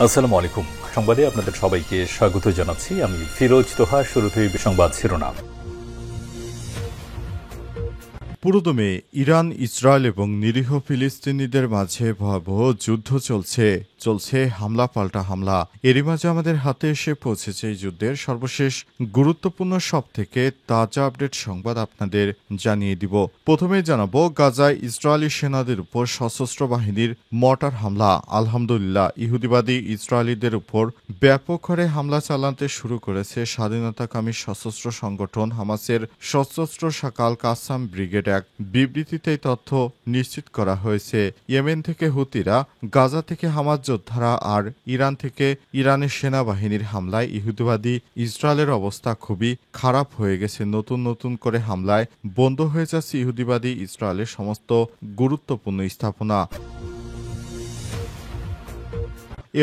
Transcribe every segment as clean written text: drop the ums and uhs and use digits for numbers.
আসসালামু আলাইকুম। সংবাদে আপনাদের সবাইকে স্বাগত জানাচ্ছি। আমি ফিরোজ তোহা। শুরুতেই সংবাদ শিরোনাম। পুরোদমে ইরান, ইসরায়েল এবং নিরীহ ফিলিস্তিনিদের মাঝে ভয়াবহ যুদ্ধ চলছে হামলা পাল্টা হামলা। এরই মাঝে আমাদের হাতে এসে পৌঁছেছে এই যুদ্ধের সর্বশেষ গুরুত্বপূর্ণ সবথেকে তাজা আপডেট সংবাদ আপনাদের জানিয়ে দিব। প্রথমেই জানাবো গাজায় ইসরায়েলি সেনাদের উপর সশস্ত্র বাহিনীর মর্টার হামলা। আলহামদুলিল্লাহ, ইহুদিবাদী ইসরায়েলিদের উপর ব্যাপক হারে হামলা চালাতে শুরু করেছে স্বাধীনতাকামী সশস্ত্র সংগঠন হামাসের সশস্ত্র শাখা আল কাসাম ব্রিগেড। এক বিবৃতিতে তথ্য নিশ্চিত করা হয়েছে। ইয়েমেন থেকে হুতিরা, গাজা থেকে হামাস যোদ্ধারা আর ইরান থেকে ইরানের সেনাবাহিনীর হামলায় ইহুদিবাদী ইসরায়েলের অবস্থা খুবই খারাপ হয়ে গেছে। নতুন করে হামলায় বন্ধ হয়ে যাচ্ছে ইহুদিবাদী ইসরায়েলের সমস্ত গুরুত্বপূর্ণ স্থাপনা।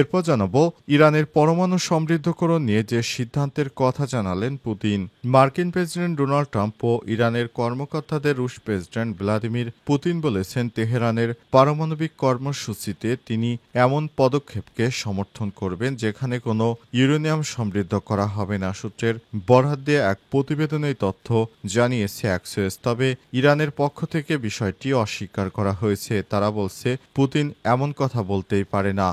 এরপর জানাবো ইরানের পরমাণু সমৃদ্ধকরণ নিয়ে যে সিদ্ধান্তের কথা জানালেন পুতিন। মার্কিন প্রেসিডেন্ট ডোনাল্ড ট্রাম্প ও ইরানের কর্মকর্তাদের রুশ প্রেসিডেন্ট ভ্লাদিমির পুতিন বলেছেন তেহরানের পারমাণবিক কর্মসূচিতে তিনি এমন পদক্ষেপকে সমর্থন করবেন যেখানে কোনো ইউরেনিয়াম সমৃদ্ধ করা হবে না। সূত্রের বরাত দিয়ে এক প্রতিবেদনে তথ্য জানিয়েছে অ্যাক্সিস। তবে ইরানের পক্ষ থেকে বিষয়টি অস্বীকার করা হয়েছে। তারা বলছে পুতিন এমন কথা বলতেই পারে না।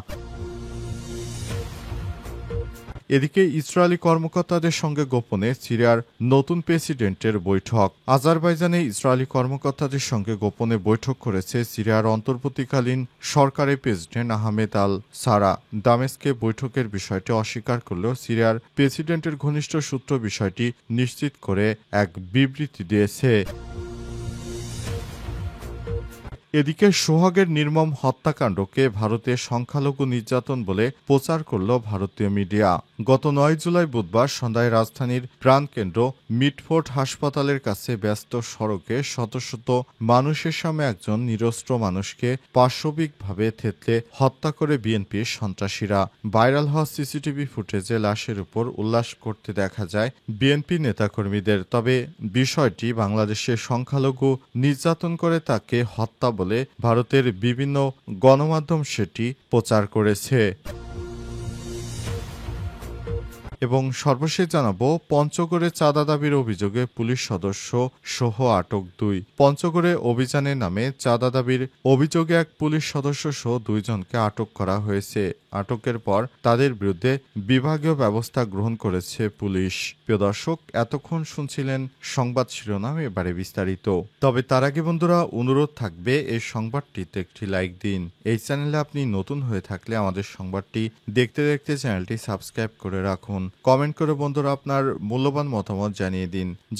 এদিকে ইসরায়েলি কর্মকর্তাদের সঙ্গে গোপনে সিরিয়ার নতুন প্রেসিডেন্টের বৈঠক। আজারবাইজানে ইসরায়েলি কর্মকর্তাদের সঙ্গে গোপনে বৈঠক করেছে সিরিয়ার অন্তর্বর্তীকালীন সরকারের প্রেসিডেন্ট আহমেদ আল সারা। দামেস্কে বৈঠকের বিষয়টি অস্বীকার করলেও সিরিয়ার প্রেসিডেন্টের ঘনিষ্ঠ সূত্র বিষয়টি নিশ্চিত করে এক বিবৃতি দিয়েছে। এদিকে সোহাগের নির্মম হত্যাকাণ্ডকে ভারতের সংখ্যালঘু নির্যাতন বলে প্রচার করল ভারতীয় মিডিয়া। গত ৯ জুলাই বুধবার সন্ধ্যায় রাজধানীর প্রাণকেন্দ্র মিটফোর্ড হাসপাতালের কাছে ব্যস্ত সড়কে শত শত মানুষের সামনে একজন নিরস্ত্র মানুষকে পাশবিকভাবে থেতলে হত্যা করে বিএনপির সন্ত্রাসীরা। ভাইরাল হওয়া সিসিটিভি ফুটেজে লাশের উপর উল্লাস করতে দেখা যায় বিএনপি নেতাকর্মীদের। তবে বিষয়টি বাংলাদেশের সংখ্যালঘু নির্যাতন করে তাকে হত্যা বলে ভারতের বিভিন্ন গণমাধ্যম সেটি প্রচার করেছে। এবং সর্বশেষ জানাবো পঞ্চগড়ে চাঁদা দাবির অভিযোগে পুলিশ সদস্য সহ আটক ২। পঞ্চগড়ে অভিযানের নামে চাঁদা দাবির অভিযোগে এক পুলিশ সদস্য সহ ২ জনকে আটক করা হয়েছে। আটকের পর তাদের বিরুদ্ধে বিভাগীয় ব্যবস্থা গ্রহণ করেছে পুলিশ। প্রিয় দর্শক, এতক্ষণ শুনছিলেন সংবাদ শিরোনাম, এবারে বিস্তারিত। তবে তার আগে বন্ধুরা অনুরোধ থাকবে এই সংবাদটিতে একটি লাইক দিন। এই চ্যানেলে আপনি নতুন হয়ে থাকলে আমাদের সংবাদটি দেখতে দেখতে চ্যানেলটি সাবস্ক্রাইব করে রাখুন। কমেন্ট করে বন্ধুরা আপনার মূল্যবান মতামত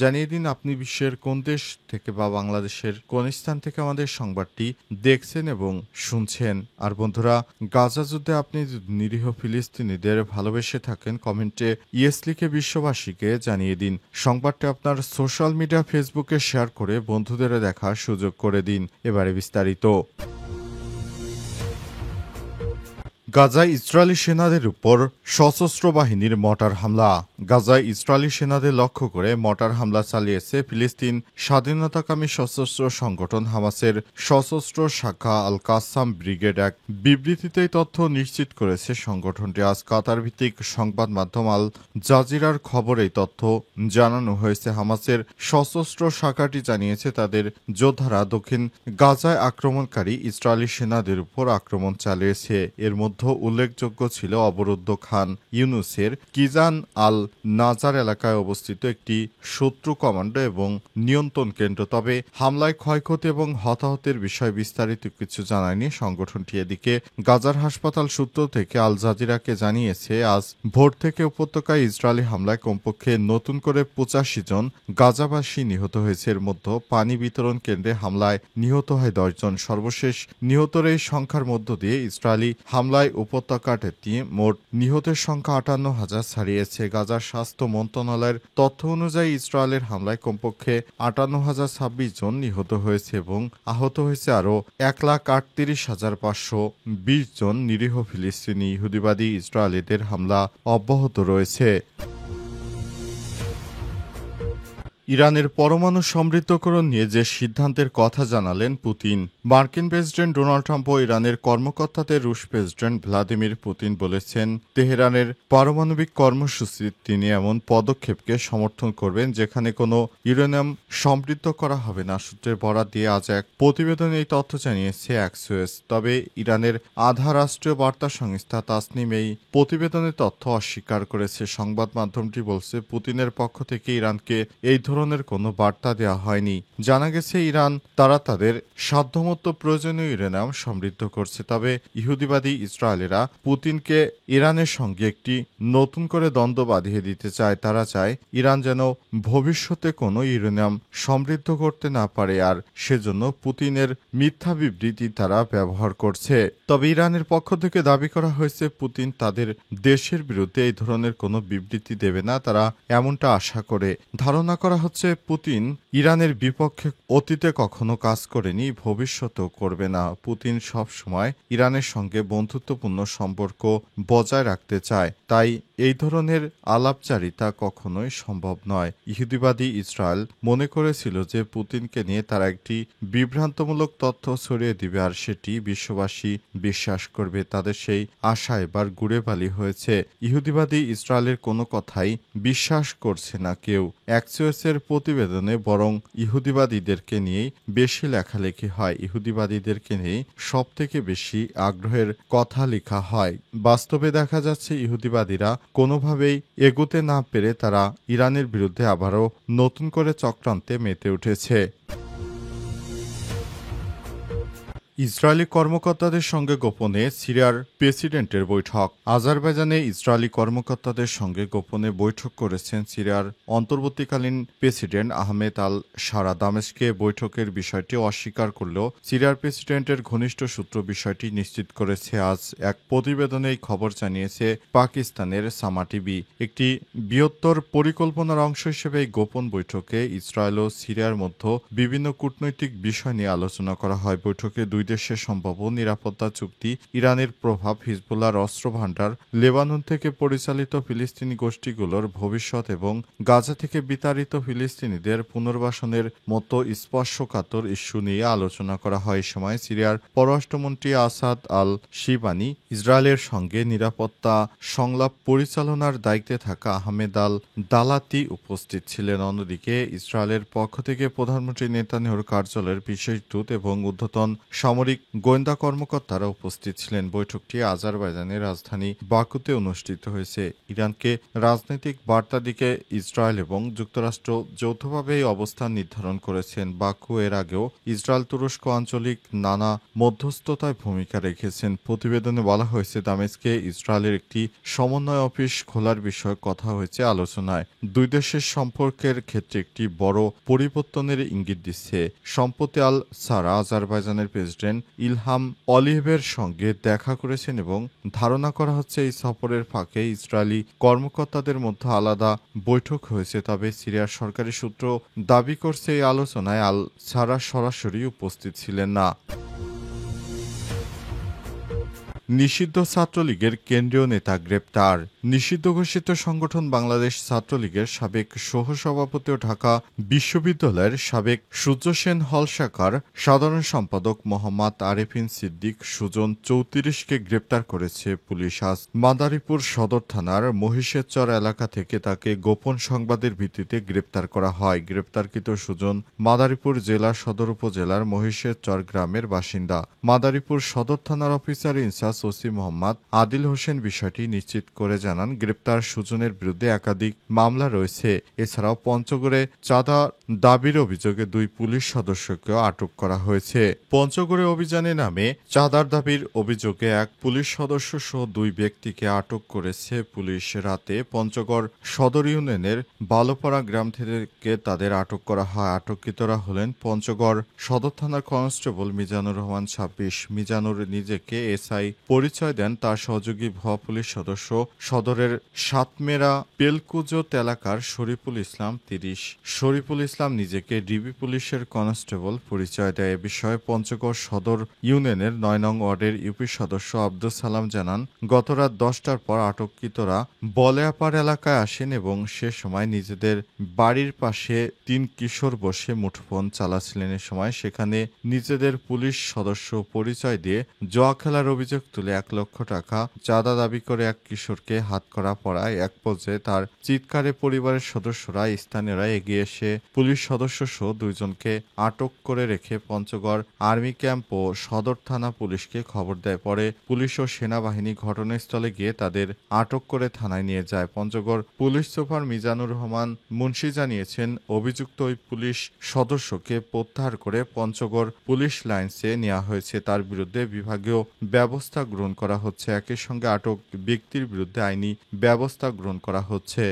জানিয়ে দিন আপনি বিশ্বের কোন দেশ থেকে বা বাংলাদেশের কোন স্থান থেকে আমাদের সংবাদটি দেখছেন এবং শুনছেন। আর বন্ধুরা, গাজা যুদ্ধে আপনি নিরীহ ফিলিস্তিনিদের ভালোবেসে থাকেন কমেন্টে ইয়েস লিখে বিশ্ববাসীকে জানিয়ে দিন। সংবাদটি আপনার সোশ্যাল মিডিয়া ফেসবুকে শেয়ার করে বন্ধুদের দেখার সুযোগ করে দিন। এবারে বিস্তারিত। গাজায় ইসরায়েলি সেনাদের উপর সশস্ত্র বাহিনীর মর্টার হামলা। গাজায় ইসরায়েলি সেনাদের লক্ষ্য করে মর্টার হামলা চালিয়েছে ফিলিস্তিন স্বাধীনতাকামী সশস্ত্র সংগঠন হামাসের সশস্ত্র শাখা আল কাসাম ব্রিগেড। এক বিবৃতিতে তথ্য নিশ্চিত করেছে সংগঠনটি। আজ কাতার ভিত্তিক সংবাদ মাধ্যম আল জাজিরার খবরে তথ্য জানানো হয়েছে। হামাসের সশস্ত্র শাখাটি জানিয়েছে তাদের যোদ্ধারা দক্ষিণ গাজায় আক্রমণকারী ইসরায়েলি সেনাদের উপর আক্রমণ চালিয়েছে। এর মধ্যে উল্লেখযোগ্য ছিল অবরুদ্ধ খান ইউনুসের কিজান আল নাজার এলাকায় অবস্থিত একটি শত্রু কমান্ডো এবং নিয়ন্ত্রণ কেন্দ্র। তবে হামলায় ক্ষয়ক্ষতি এবং হতাহতের বিষয়ে বিস্তারিত কিছু জানায়নি সংগঠনটি। এদিকে গাজার হাসপাতাল সূত্র থেকে আল জাজিরাকে জানিয়েছে আজ ভোর থেকে উপত্যকায় ইসরায়েলি হামলায় কমপক্ষে নতুন করে ৮৫ জন গাজাবাসী নিহত হয়েছে। এর মধ্যে পানি বিতরণ কেন্দ্রে হামলায় নিহত হয় ১০ জন। সর্বশেষ নিহতের এই সংখ্যার মধ্য দিয়ে ইসরায়েলি হামলায় উপত্যকাটি মোট নিহতের সংখ্যা ৫৮,০০০ ছাড়িয়েছে। গাজার স্বাস্থ্য মন্ত্রণালয়ের তথ্য অনুযায়ী ইসরায়েলের হামলায় কমপক্ষে ৫৮,০২৬ জন নিহত হয়েছে এবং আহত হয়েছে আরও ১,৩৮,৫২০ জন নিরীহ ফিলিস্তিনি। ইহুদিবাদী ইসরায়েলিদের হামলা অব্যাহত রয়েছে। ইরানের পরমাণু সমৃদ্ধকরণ নিয়ে যে সিদ্ধান্তের কথা জানালেন পুতিন। মার্কিন প্রেসিডেন্ট ডোনাল্ড ট্রাম্প ও ইরানের কর্মকর্তাদের রুশ প্রেসিডেন্ট ভ্লাদিমির পুতিন বলেছেন, তেহরানের পারমাণবিক কর্মসূচির তিনি এমন পদক্ষেপকে সমর্থন করবেন যেখানে কোনো ইউরেনিয়াম সমৃদ্ধ করা হবে না। সূত্রের বরাত দিয়ে আজ এক প্রতিবেদনে এই তথ্য জানিয়েছে অ্যাক্সিওস। তবে ইরানের আধা রাষ্ট্রীয় বার্তা সংস্থা তাসনিম এই প্রতিবেদনের তথ্য অস্বীকার করেছে। সংবাদ মাধ্যমটি বলছে, পুতিনের পক্ষ থেকে ইরানকে এই ধরনের কোনো বার্তা দেওয়া হয়নি। জানা গেছে, ইরান তাদের সাধ্যমতো প্রয়োজনীয় ইউরেনিয়াম সমৃদ্ধ করছে। তবে ইহুদিবাদী ইসরায়েলেরা পুতিনকে ইরানের সঙ্গে একটি নতুন করে দ্বন্দ্ব বাঁধিয়ে দিতে চায়। তারা চায় ইরান যেন ভবিষ্যতে কোনো ইউরেনিয়াম সমৃদ্ধ করতে না পারে, আর সেজন্য পুতিনের মিথ্যা বিবৃতি তারা ব্যবহার করছে। তবে ইরানের পক্ষ থেকে দাবি করা হয়েছে, পুতিন তাদের দেশের বিরুদ্ধে এই ধরনের কোনো বিবৃতি দেবে না। তারা এমনটা আশা করে। ধারণা করা হচ্ছে, পুতিন ইরানের বিপক্ষে অতীতে কখনো কাজ করেনি, ভবিষ্যতেও করবে না। পুতিন সব সময় ইরানের সঙ্গে বন্ধুত্বপূর্ণ সম্পর্ক বজায় রাখতে চায়, তাই এই ধরনের আলাপচারিতা কখনোই সম্ভব নয়। ইহুদিবাদী ইসরায়েল মনে করেছিল যে পুতিনকে নিয়ে তারা একটি বিভ্রান্তমূলক তথ্য ছড়িয়ে দিবে, আর সেটি বিশ্ববাসী বিশ্বাস করবে। তাদের সেই আশা এবার গুড়ে বালি হয়েছে। ইহুদিবাদী ইসরায়েলের কোনো কথাই বিশ্বাস করছে না কেউ। অ্যাক্সিওসের প্রতিবেদনে বরং ইহুদিবাদীদেরকে নিয়েই বেশি লেখালেখি হয়। ইহুদিবাদীদেরকে নিয়েই সবথেকে বেশি আগ্রহের কথা লেখা হয়। বাস্তবে দেখা যাচ্ছে, ইহুদিবাদীরা কোনোভাবেই এগোতে না পেরে তারা ইরানের বিরুদ্ধে আবারও নতুন করে চক্রান্তে মেতে উঠেছে। ইসরায়েলি কর্মকর্তাদের সঙ্গে গোপনে সিরিয়ার প্রেসিডেন্টের বৈঠক। আজারবাইজানে ইসরায়েলি কর্মকর্তাদের সঙ্গে গোপনে বৈঠক করেছেন সিরিয়ার অন্তর্বর্তীকালীন প্রেসিডেন্ট আহমেদ আল সারা। দামেস্কে বৈঠকের বিষয়টি অস্বীকার করলেও সিরিয়ার প্রেসিডেন্টের ঘনিষ্ঠ সূত্র বিষয়টি নিশ্চিত করেছে। আজ এক প্রতিবেদনে এই খবর জানিয়েছে পাকিস্তানের সামা টিভি। একটি বৃহত্তর পরিকল্পনার অংশ হিসেবে এই গোপন বৈঠকে ইসরায়েল ও সিরিয়ার মধ্যে বিভিন্ন কূটনৈতিক বিষয় নিয়ে আলোচনা করা হয়। বৈঠকে দুই দেশের সম্ভাব্য নিরাপত্তা চুক্তি, ইরানের প্রভাব, হিজবুল্লাহর অস্ত্র ভান্ডার, লেবানন থেকে পরিচালিত ফিলিস্তিনি গোষ্ঠীগুলোর ভবিষ্যৎ এবং গাজা থেকে বিতাড়িত ফিলিস্তিনিদের পুনর্বাসনের মতো স্পর্শকাতর ইস্যু নিয়ে আলোচনা করা হয়। এই সময় সিরিয়ার পররাষ্ট্রমন্ত্রী আসাদ আল শিবানি, ইসরায়েলের সঙ্গে নিরাপত্তা সংলাপ পরিচালনার দায়িত্বে থাকা আহমেদ আল দালাতি উপস্থিত ছিলেন। অন্যদিকে ইসরায়েলের পক্ষ থেকে প্রধানমন্ত্রী নেতানিয়াহুর কার্যালয়ের বিশেষ দূত এবং ঊর্ধ্বতন সামরিক গোয়েন্দা কর্মকর্তারা উপস্থিত ছিলেন। বৈঠকটি আজারবাইজানের রাজধানী বাকুতে অনুষ্ঠিত হয়েছে। ইরানকে রাজনৈতিক বার্তা দিকে ইসরায়েল এবং যুক্তরাষ্ট্র যৌথভাবে এই অবস্থান নির্ধারণ করেছেন। বাকু এর আগেও ইসরায়েল তুরস্ক আঞ্চলিক নানা মধ্যস্থতায় ভূমিকা রেখেছেন। প্রতিবেদনে বলা হয়েছে, দামেস্কে ইসরায়েলের একটি সমন্বয় অফিস খোলার বিষয়ে কথা হয়েছে আলোচনায়। দুই দেশের সম্পর্কের ক্ষেত্রে একটি বড় পরিবর্তনের ইঙ্গিত দিচ্ছে। সম্প্রতি আল সারা আজারবাইজানের প্রেসিডেন্ট ইলহাম অলিয়েভের সঙ্গে দেখা করেছেন এবং ধারণা করা হচ্ছে এই সফরের ফাঁকে ইসরায়েলি কর্মকর্তাদের মধ্যে আলাদা বৈঠক হয়েছে। তবে সিরিয়ার সরকারি সূত্র দাবি করছে, এই আলোচনায় আল সারা সরাসরি উপস্থিত ছিলেন না। নিষিদ্ধ ছাত্রলীগের কেন্দ্রীয় নেতা গ্রেপ্তার। নিষিদ্ধ ঘোষিত সংগঠন বাংলাদেশ ছাত্রলীগের সাবেক সহসভাপতি ও ঢাকা বিশ্ববিদ্যালয়ের সাবেক সূর্য সেন হল শাখার সাধারণ সম্পাদক মোহাম্মদ আরেফিন সিদ্দিক সুজন ৩৪কে গ্রেপ্তার করেছে পুলিশ। আজ মাদারীপুর সদর থানার মহিষেরচর এলাকা থেকে তাকে গোপন সংবাদের ভিত্তিতে গ্রেপ্তার করা হয়। গ্রেপ্তারকৃত সুজন মাদারীপুর জেলা সদর উপজেলার মহিষেরচর গ্রামের বাসিন্দা। মাদারীপুর সদর থানার officer in-charge OC Mohammad Adil Hossain বিষয়টি নিশ্চিত করে জানান, গ্রেপ্তার সুজনের বিরুদ্ধে একাধিক মামলা রয়েছে। এছাড়াও পঞ্চগড়ে চাঁদা দাবির অভিযোগে 2 পুলিশ সদস্যকেও আটক করা হয়েছে। পঞ্চগড়ে অভিযানে নামে চাঁদার দাবির অভিযোগে এক পুলিশ সদস্য সহ 2 ব্যক্তিকে আটক করেছে পুলিশ। রাতে পঞ্চগড় সদর ইউনিয়নের বালোপাড়া গ্রাম থেকে তাদের আটক করা হয়। আটককৃতরা হলেন পঞ্চগড় সদর থানার কনস্টেবল মিজানুর রহমান 26। মিজানুর নিজেকে এসআই পরিচয় দেন। তার সহযোগী ভুয়া পুলিশ সদস্য সদরের সাতমেরা পেলকুজত এলাকার শরীফুল ইসলাম ৩০। শরীফুল ইসলাম নিজেকে ডিবি পুলিশের কনস্টেবল পরিচয় দেয়। এ বিষয়ে পঞ্চগড় সদর ইউনিয়নের ৯ নং ওয়ার্ডের ইউপি সদস্য আব্দুল সালাম জানান, গতরাত ১০টার পর আটককৃতরা বলেয়াপাড় এলাকায় আসেন এবং সে সময় নিজেদের বাড়ির পাশে ৩ কিশোর বসে মুঠোফোন চালাচ্ছিলেন। এ সময় সেখানে নিজেদের পুলিশ সদস্য পরিচয় দিয়ে জুয়া খেলার অভিযোগ তুলে ১ লক্ষ টাকা চাঁদা দাবি করে এক কিশোরকে হাতকড়া পরায়। এক পর্যায়ে তার চিৎকারে পরিবারের সদস্যরা স্থানীয়রা এগিয়ে এসে পুলিশ সদস্য সহ ২ জনকে আটক করে রেখে পঞ্চগড় আর্মি ক্যাম্প ও সদর থানা পুলিশকে খবর দেয়। পরে পুলিশ ও সেনাবাহিনী ঘটনাস্থলে গিয়ে তাদের আটক করে থানায় নিয়ে যায়। পঞ্চগড় পুলিশ সুপার মিজানুর রহমান মুন্সি জানিয়েছেন, অভিযুক্ত ওই পুলিশ সদস্যকে প্রত্যাহার করে পঞ্চগড় পুলিশ লাইন্সে নেওয়া হয়েছে। তার বিরুদ্ধে বিভাগীয় ব্যবস্থা গ্রহণ করা হচ্ছে। একই সঙ্গে আটক ব্যক্তির বিরুদ্ধে আইনি ব্যবস্থা গ্রহণ করা হচ্ছে।